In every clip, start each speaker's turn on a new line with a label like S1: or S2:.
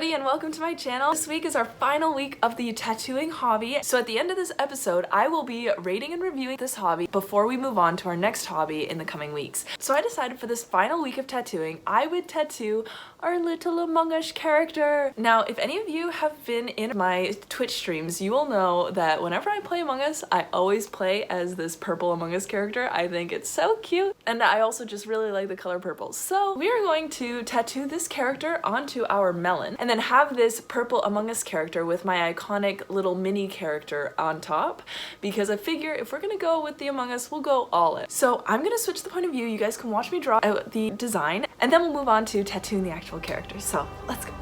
S1: everybody and welcome to my channel. This week is our final week of the tattooing hobby. So at the end of this episode, I will be rating and reviewing this hobby before we move on to our next hobby in the coming weeks. So I decided for this final week of tattooing, I would tattoo our little Among Us character. Now, if any of you have been in my Twitch streams, you will know that whenever I play Among Us, I always play as this purple Among Us character. I think it's so cute, and I also just really like the color purple. So we are going to tattoo this character onto our melon, and then have this purple Among Us character with my iconic little mini character on top, because I figure if we're gonna go with the Among Us, we'll go all in. So I'm gonna switch the point of view. You guys can watch me draw out the design, and then we'll move on to tattooing the actual character. So let's go.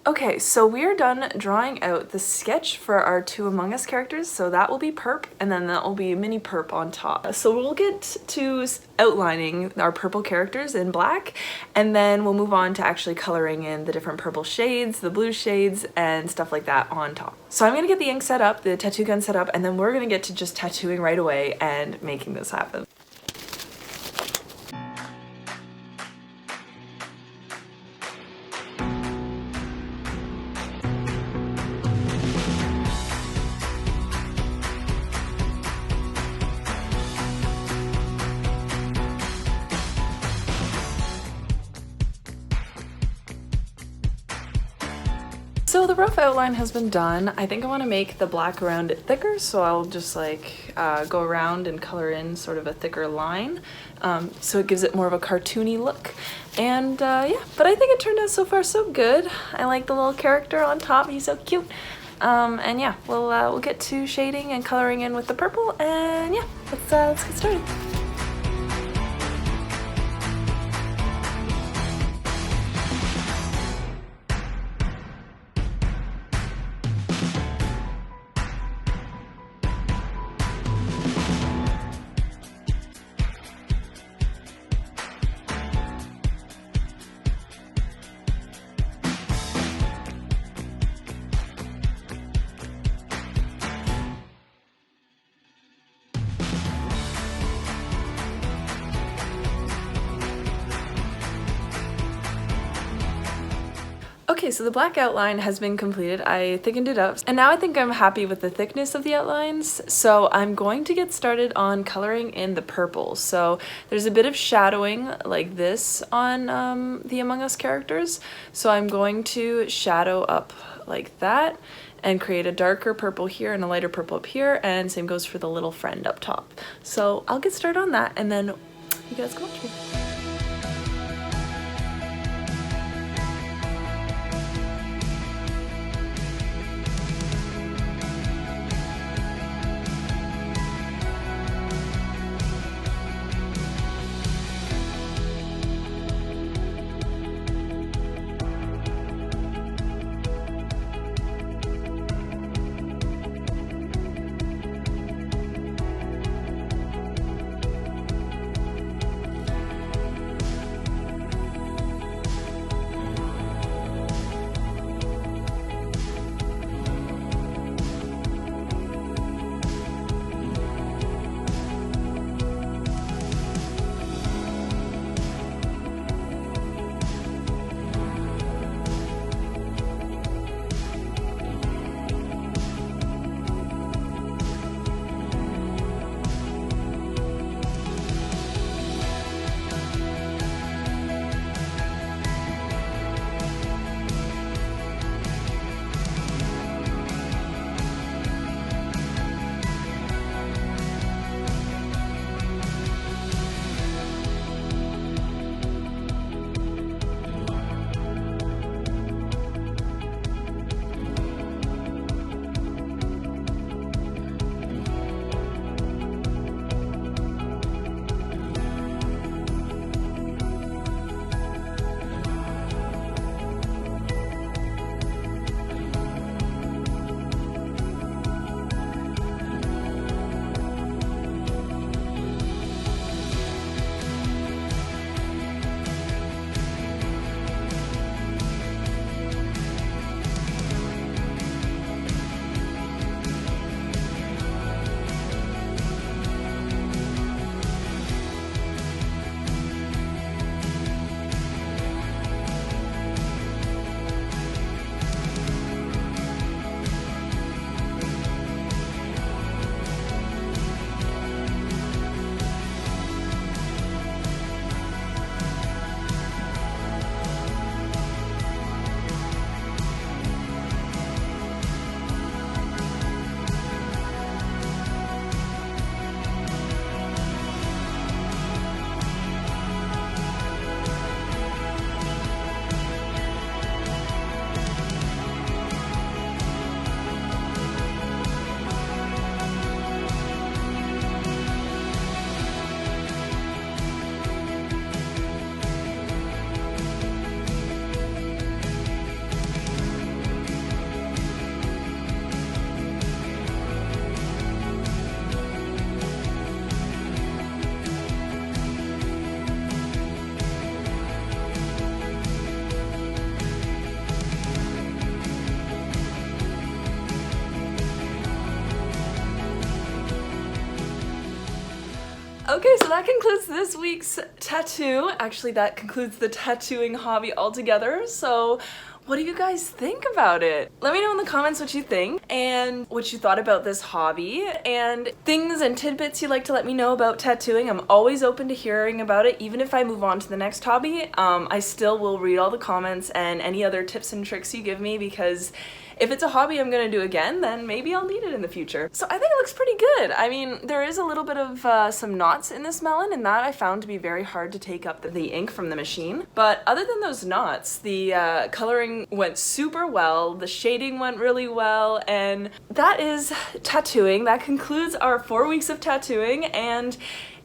S1: Okay, so we're done drawing out the sketch for our two Among Us characters, so that will be perp, and then that will be mini perp on top. So we'll get to outlining our purple characters in black, and then we'll move on to actually coloring in the different purple shades, the blue shades, and stuff like that on top. So I'm gonna get the ink set up, the tattoo gun set up, and then we're gonna get to just tattooing right away and making this happen. So the rough outline has been done. I think I want to make the black around it thicker, so I'll just like go around and color in sort of a thicker line, so it gives it more of a cartoony look. And yeah, but I think it turned out so far so good. I like the little character on top, he's so cute. And yeah, we'll get to shading and coloring in with the purple, and yeah, let's get started. Okay, so the black outline has been completed. I thickened it up, and now I think I'm happy with the thickness of the outlines, so I'm going to get started on coloring in the purple. So there's a bit of shadowing like this on the Among Us characters, so I'm going to shadow up like that and create a darker purple here and a lighter purple up here, and same goes for the little friend up top. So I'll get started on that, and then you guys can watch me. Okay, so that concludes this week's tattoo. Actually, that concludes the tattooing hobby altogether. So what do you guys think about it? Let me know in the comments what you think and what you thought about this hobby and things and tidbits you'd like to let me know about tattooing. I'm always open to hearing about it, even if I move on to the next hobby. I still will read all the comments and any other tips and tricks you give me, because if it's a hobby I'm gonna do again, then maybe I'll need it in the future. So I think it looks pretty good. I mean, there is a little bit of some knots in this melon, and that I found to be very hard to take up the ink from the machine. But other than those knots, the coloring went super well, the shading went really well, and that is tattooing. That concludes our 4 weeks of tattooing, and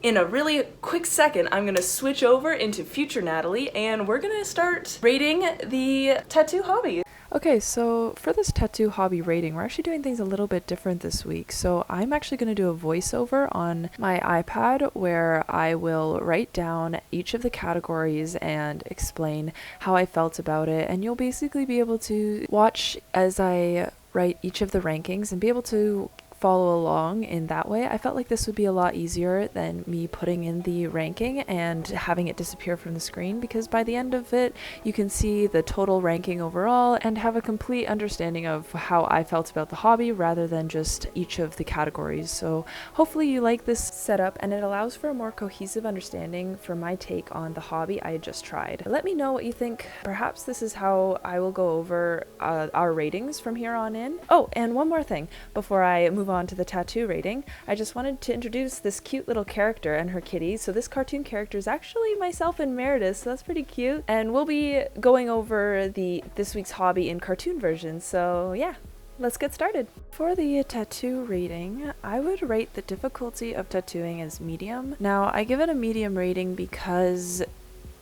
S1: in a really quick second, I'm gonna switch over into future Natalie, and we're gonna start rating the tattoo hobby. Okay, so for this tattoo hobby rating, we're actually doing things a little bit different this week. So I'm actually going to do a voiceover on my iPad where I will write down each of the categories and explain how I felt about it. And you'll basically be able to watch as I write each of the rankings and be able to follow along in that way. I felt like this would be a lot easier than me putting in the ranking and having it disappear from the screen, because by the end of it you can see the total ranking overall and have a complete understanding of how I felt about the hobby rather than just each of the categories. So hopefully you like this setup, and it allows for a more cohesive understanding for my take on the hobby I just tried. Let me know what you think. Perhaps this is how I will go over our ratings from here on in. Oh, and one more thing before I move on to the tattoo rating. I just wanted to introduce this cute little character and her kitty. So this cartoon character is actually myself and Meredith, so that's pretty cute. And we'll be going over this week's hobby in cartoon version. So yeah, let's get started. For the tattoo rating, I would rate the difficulty of tattooing as medium. Now, I give it a medium rating because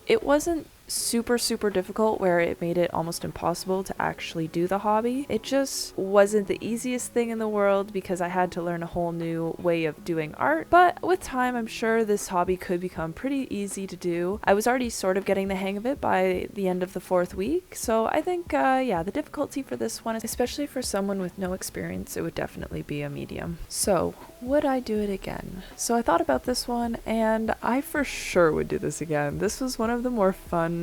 S1: it wasn't super difficult where it made it almost impossible to actually do the hobby. It just wasn't the easiest thing in the world because I had to learn a whole new way of doing art, but with time I'm sure this hobby could become pretty easy to do. I was already sort of getting the hang of it by the end of the 4th week, so I think yeah, the difficulty for this one, especially for someone with no experience, it would definitely be a medium. So would I do it again? So I thought about this one, and I for sure would do this again. This was one of the more fun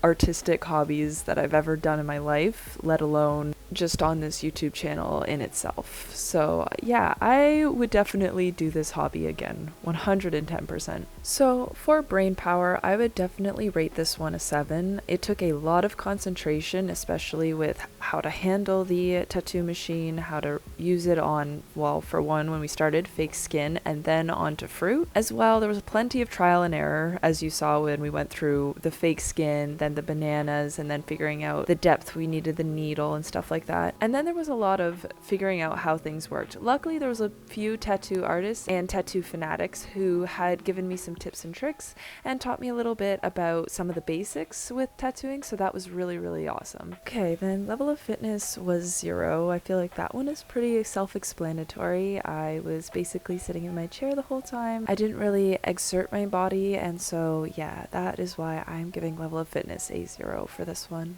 S1: artistic hobbies that I've ever done in my life, let alone just on this YouTube channel in itself. So yeah, I would definitely do this hobby again, 110%. So for brain power, I would definitely rate this one a 7. It took a lot of concentration, especially with how to handle the tattoo machine, how to use it on, well, for one, when we started, fake skin, and then onto fruit. As well, there was plenty of trial and error, as you saw when we went through the fake skin, then the bananas, and then figuring out the depth we needed the needle and stuff like that. And then there was a lot of figuring out how things worked. Luckily, there was a few tattoo artists and tattoo fanatics who had given me some tips and tricks and taught me a little bit about some of the basics with tattooing, so that was really awesome. Okay, then level of fitness was 0. I feel like that one is pretty self-explanatory. I was basically sitting in my chair the whole time. I didn't really exert my body, and so yeah, that is why I'm giving level of fitness a 0 for this one.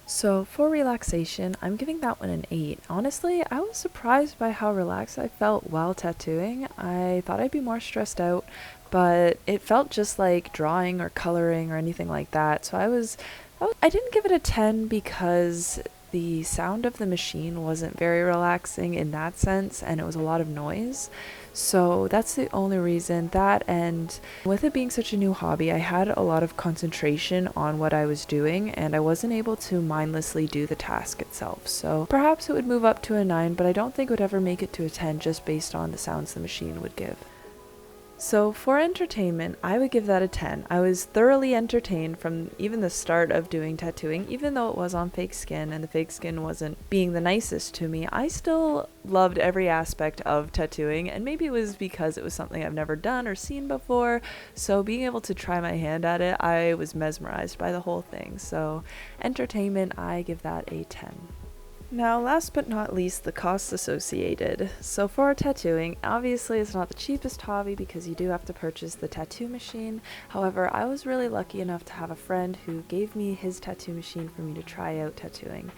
S1: So for relaxation, I'm giving that one an 8. Honestly, I was surprised by how relaxed I felt while tattooing. I thought I'd be more stressed out, but it felt just like drawing or coloring or anything like that. So I didn't give it a 10 because the sound of the machine wasn't very relaxing in that sense, and it was a lot of noise. So that's the only reason. That, and with it being such a new hobby, I had a lot of concentration on what I was doing, and I wasn't able to mindlessly do the task itself. So perhaps it would move up to a 9, but I don't think it would ever make it to a 10 just based on the sounds the machine would give. So for entertainment, I would give that a 10. I was thoroughly entertained from even the start of doing tattooing. Even though it was on fake skin and the fake skin wasn't being the nicest to me, I still loved every aspect of tattooing, and maybe it was because it was something I've never done or seen before, so being able to try my hand at it, I was mesmerized by the whole thing. So entertainment, I give that a 10. Now, last but not least, the costs associated. So for tattooing, obviously it's not the cheapest hobby because you do have to purchase the tattoo machine. However, I was really lucky enough to have a friend who gave me his tattoo machine for me to try out tattooing.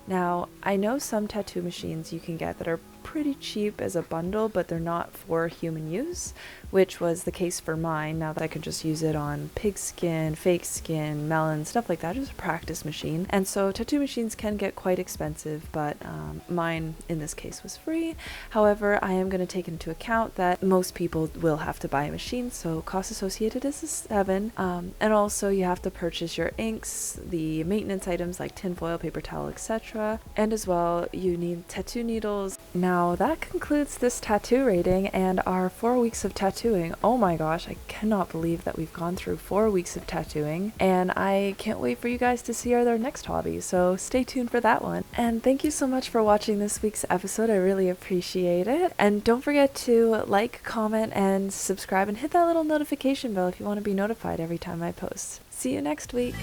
S1: Now, I know some tattoo machines you can get that are pretty cheap as a bundle, but they're not for human use, which was the case for mine. Now that I could just use it on pig skin, fake skin, melon, stuff like that, just a practice machine. And so tattoo machines can get quite expensive, but mine in this case was free. However, I am going to take into account that most people will have to buy a machine, so cost associated is $7. And also you have to purchase your inks, the maintenance items like tinfoil, paper towel, etc. And as well, you need tattoo needles. Now that concludes this tattoo rating and our 4 weeks of tattooing. Oh my gosh, I cannot believe that we've gone through 4 weeks of tattooing, and I can't wait for you guys to see our next hobby, so stay tuned for that one. And thank you so much for watching this week's episode. I really appreciate it. And don't forget to like, comment, and subscribe, and hit that little notification bell if you want to be notified every time I post. See you next week.